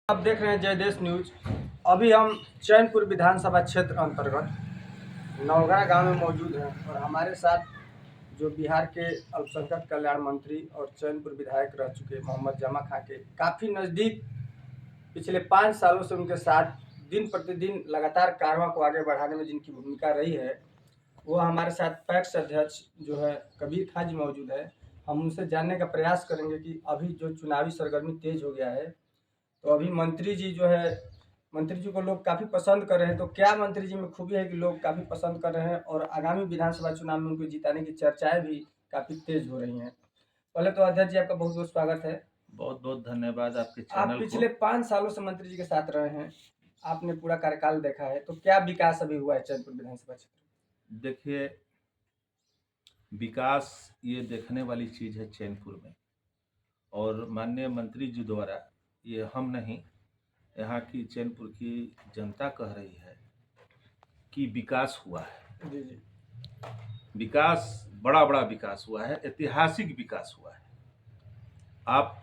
आप देख रहे हैं जय देश न्यूज। अभी हम चैनपुर विधानसभा क्षेत्र अंतर्गत नवगढ़ गांव में मौजूद हैं और हमारे साथ जो बिहार के अल्पसंख्यक कल्याण मंत्री और चैनपुर विधायक रह चुके मोहम्मद जमा खां के काफ़ी नज़दीक पिछले 5 सालों से उनके साथ दिन प्रतिदिन लगातार कारवां को आगे बढ़ाने में जिनकी भूमिका रही है, वो हमारे साथ पैक्स अध्यक्ष जो है कबीर खां जी मौजूद है। हम उनसे जानने का प्रयास करेंगे कि अभी जो चुनावी सरगर्मी तेज हो गया है, तो अभी मंत्री जी जो है, मंत्री जी को लोग काफ़ी पसंद कर रहे हैं। तो क्या मंत्री जी में खूबी है कि लोग काफ़ी पसंद कर रहे हैं और आगामी विधानसभा चुनाव में उनको जिताने की चर्चाएं भी काफ़ी तेज हो रही हैं। पहले तो अध्यक्ष जी आपका बहुत बहुत स्वागत है। बहुत बहुत धन्यवाद आपके आप चैनल पिछले को। 5 सालों से मंत्री जी के साथ रहे हैं, आपने पूरा कार्यकाल देखा है, तो क्या विकास अभी हुआ है चैनपुर विधानसभा क्षेत्र? देखिए, विकास ये देखने वाली चीज़ है चैनपुर में, और माननीय मंत्री जी द्वारा, ये हम नहीं, यहाँ की चैनपुर की जनता कह रही है कि विकास हुआ है। जी जी। विकास, बड़ा बड़ा विकास हुआ है, ऐतिहासिक विकास हुआ है। आप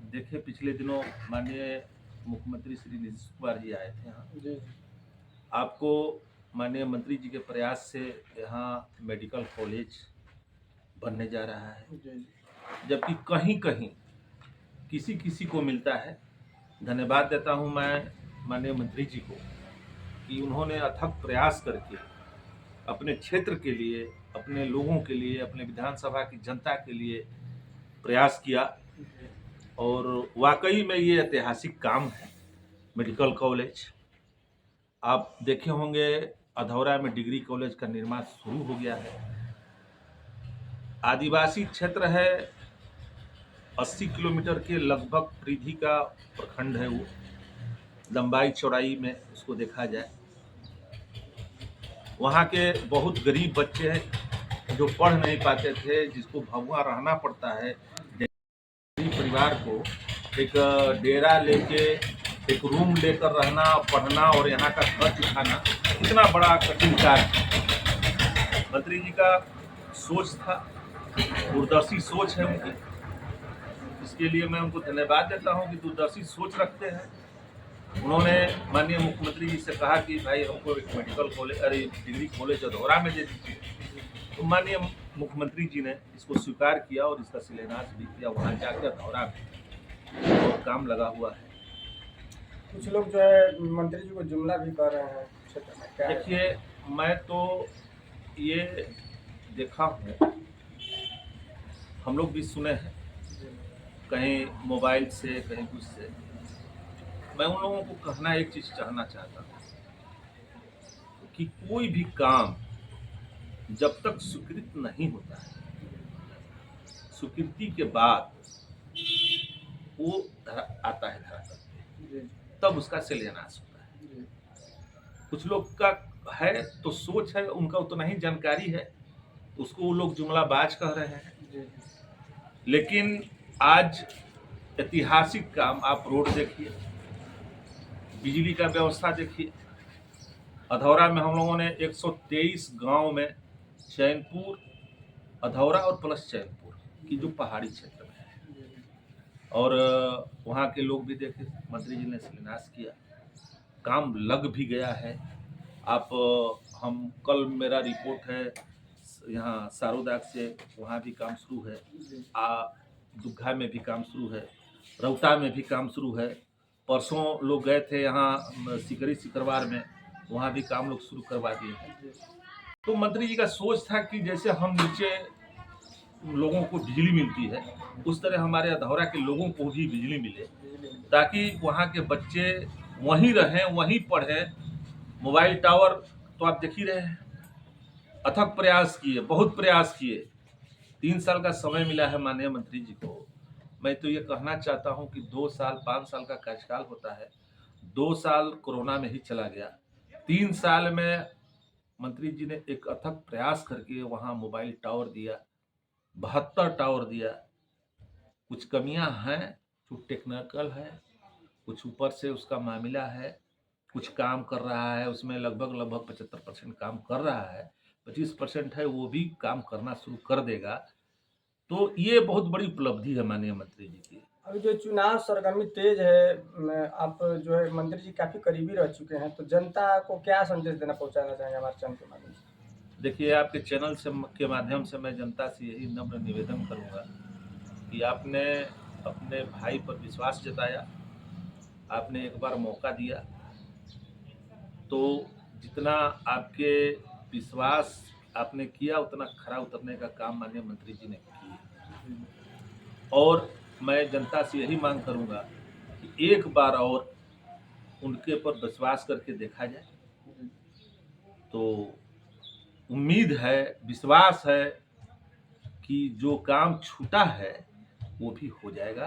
देखिए, पिछले दिनों माननीय मुख्यमंत्री श्री नीतीश कुमार जी आए थे यहाँ। जी आपको माननीय मंत्री जी के प्रयास से यहाँ मेडिकल कॉलेज बनने जा रहा है, जी जी। जबकि कहीं कहीं किसी किसी को मिलता है। धन्यवाद देता हूं मैं माननीय मंत्री जी को कि उन्होंने अथक प्रयास करके अपने क्षेत्र के लिए, अपने लोगों के लिए, अपने विधानसभा की जनता के लिए प्रयास किया, और वाकई में ये ऐतिहासिक काम है। मेडिकल कॉलेज आप देखे होंगे, अधौरा में डिग्री कॉलेज का निर्माण शुरू हो गया है। आदिवासी क्षेत्र है, 80 किलोमीटर के लगभग परिधि का प्रखंड है वो, लंबाई चौड़ाई में उसको देखा जाए। वहाँ के बहुत गरीब बच्चे हैं जो पढ़ नहीं पाते थे, जिसको भगवा रहना पड़ता है। गरीब परिवार को एक डेरा लेके, एक रूम लेकर रहना, पढ़ना और यहाँ का खर्च उठाना इतना बड़ा कठिन कार्य। मंत्री जी का सोच था, दूरदर्शी सोच है उनकी, इसके लिए मैं उनको धन्यवाद देता हूँ कि दूरदर्शी सोच रखते हैं। उन्होंने माननीय मुख्यमंत्री जी से कहा कि भाई हमको एक मेडिकल कॉलेज, अरे डिग्री कॉलेज अधौरा में दे दीजिए। तो माननीय मुख्यमंत्री जी ने इसको स्वीकार किया और इसका शिलान्यास भी किया वहाँ जाकर अधौरा में, और काम लगा हुआ है। कुछ लोग जो है मंत्री जी को जुमला भी कर रहे हैं क्षेत्र में, क्या है? देखिए, मैं तो ये देखा हूँ, हम लोग भी सुने हैं, कहीं मोबाइल से, कहीं कुछ से। मैं उन लोगों को कहना एक चीज चाहना चाहता हूँ कि कोई भी काम जब तक स्वीकृत नहीं होता है, स्वीकृति के बाद वो आता है धरातल पे, तब उसका शिलान्यास होता है। कुछ लोग का है तो सोच है, उनका उतना ही जानकारी है, उसको वो लोग जुमलाबाज कह रहे हैं। लेकिन आज ऐतिहासिक काम, आप रोड देखिए, बिजली का व्यवस्था देखिए। अधौरा में हम लोगों ने 123 गांव में चैनपुर, अधौरा और प्लस चैनपुर की जो पहाड़ी क्षेत्र में है, और वहाँ के लोग भी देखे, मंत्री जी ने शिलान्यास किया, काम लग भी गया है। आप हम कल मेरा रिपोर्ट है यहाँ सारोदाग से, वहाँ भी काम शुरू है। दुग्घा में भी काम शुरू है, रौता में भी काम शुरू है। परसों लोग गए थे यहाँ सिकरी सिकरवार में, वहाँ भी काम लोग शुरू करवा दिए। तो मंत्री जी का सोच था कि जैसे हम नीचे लोगों को बिजली मिलती है, उस तरह हमारे अधौरा के लोगों को भी बिजली मिले, ताकि वहाँ के बच्चे वहीं रहें, वहीं पढ़ें। मोबाइल टावर तो आप देख ही रहे हैं, अथक प्रयास किए, बहुत प्रयास किए। 3 साल का समय मिला है माननीय मंत्री जी को। मैं तो ये कहना चाहता हूँ कि 2 साल 5 साल का कार्यकाल होता है, 2 साल कोरोना में ही चला गया, 3 साल में मंत्री जी ने एक अथक प्रयास करके वहाँ मोबाइल टावर दिया, 72 टावर दिया। कुछ कमियां हैं, जो टेक्निकल है, कुछ ऊपर से उसका मामला है, कुछ काम कर रहा है, उसमें लगभग 75% काम कर रहा है, 25% है वो भी काम करना शुरू कर देगा। तो ये बहुत बड़ी उपलब्धि है माननीय मंत्री जी की। अभी जो चुनाव सरगर्मी तेज है, आप जो है मंत्री जी काफी करीबी रह चुके हैं, तो जनता को क्या संदेश देना पहुंचाना चाहेंगे हमारे चैनल के माध्यम से? देखिए, आपके चैनल से के माध्यम से मैं जनता से यही नम्र निवेदन करूंगा कि आपने अपने भाई पर विश्वास जताया, आपने एक बार मौका दिया, तो जितना आपके विश्वास आपने किया उतना खरा उतरने का काम माननीय मंत्री जी ने किया। और मैं जनता से यही मांग करूंगा कि एक बार और उनके पर विश्वास करके देखा जाए। तो उम्मीद है, विश्वास है कि जो काम छूटा है वो भी हो जाएगा।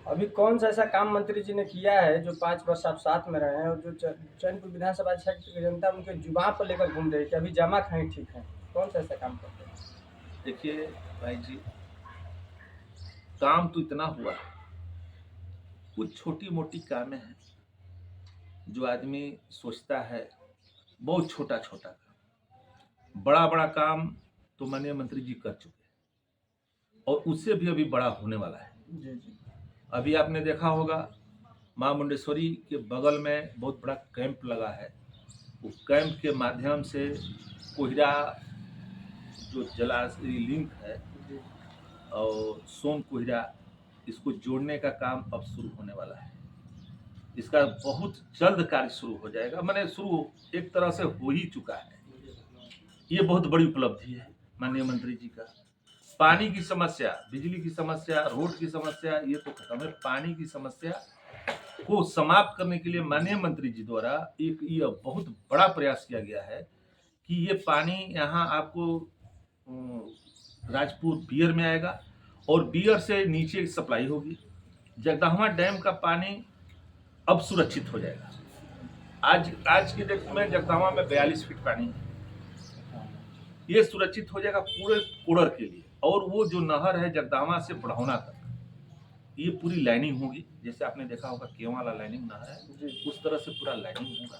अभी कौन सा ऐसा काम मंत्री जी ने किया है जो 5 वर्ष आप साथ में रहे हैं और जो चैनपुर विधानसभा क्षेत्र की जनता उनके जुबान पर लेकर घूम रही है कि अभी जमा खाई ठीक है, कौन सा ऐसा काम करते हैं? देखिए भाई जी, काम तो इतना हुआ, कुछ छोटी मोटी कामें हैं जो आदमी सोचता है, बहुत छोटा छोटा काम। बड़ा बड़ा काम तो माननीय मंत्री जी कर चुके हैं और उससे भी अभी बड़ा होने वाला है। जी जी। अभी आपने देखा होगा मां मुंडेश्वरी के बगल में बहुत बड़ा कैंप लगा है। वो कैंप के माध्यम से कोहिरा जो जलाशय लिंक है और सोन कोहिरा, इसको जोड़ने का काम अब शुरू होने वाला है। इसका बहुत जल्द कार्य शुरू हो जाएगा, मैंने शुरू एक तरह से हो ही चुका है। ये बहुत बड़ी उपलब्धि है माननीय मंत्री जी का। पानी की समस्या, बिजली की समस्या, रोड की समस्या ये तो खत्म है, पानी की समस्या को समाप्त करने के लिए माननीय मंत्री जी द्वारा एक ये बहुत बड़ा प्रयास किया गया है कि ये पानी यहाँ आपको राजपुर बियर में आएगा और बियर से नीचे सप्लाई होगी। जगदहवा डैम का पानी अब सुरक्षित हो जाएगा। आज की डेट में जगदहवा में 42 फीट पानी है, ये सुरक्षित हो जाएगा पूरे कुड़र के लिए। और वो जो नहर है जगदहवा से बढ़ौना तक, ये पूरी लाइनिंग होगी, जैसे आपने देखा होगा केवं वाला लाइनिंग नहर है, उस तरह से पूरा लाइनिंग होगा।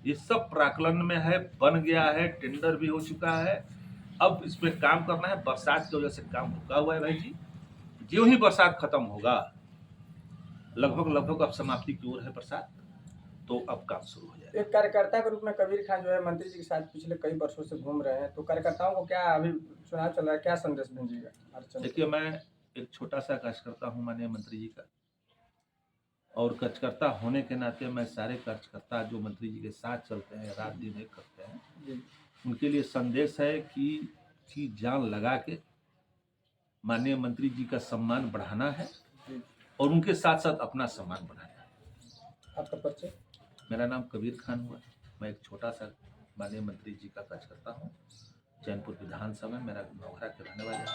ये सब प्राकलन में है, बन गया है, टेंडर भी हो चुका है। अब इसमें काम करना है। बरसात की वजह से काम रुका हुआ है भाई जी। जो ही बरसात खत्म होगा, लगभग अब समाप्ति की ओर है बरसात, तो अब काम शुरू हो जाएगा। एक कार्यकर्ता के रूप में कबीर खान जो है मंत्री जी के साथ पिछले कई वर्षों से घूम रहे हैं, तो कार्यकर्ताओं को क्या, अभी चुनाव चल रहा है, क्या संदेश दीजिएगा? देखिए, मैं एक छोटा सा कार्यकर्ता हूँ माननीय मंत्री जी का, और कार्यकर्ता होने के नाते मैं सारे कार्यकर्ता जो मंत्री जी के साथ चलते हैं, रात दिन एक करते हैं, उनके लिए संदेश है कि जान लगा के माननीय मंत्री जी का सम्मान बढ़ाना है और उनके साथ साथ अपना सम्मान बढ़ाना है। आपका परिचय? मेरा नाम कबीर खान हुआ। मैं एक छोटा सा माननीय मंत्री जी का कार्यकर्ता हूँ। चैनपुर विधानसभा में मेरा नौखरा के रहने वाले हैं।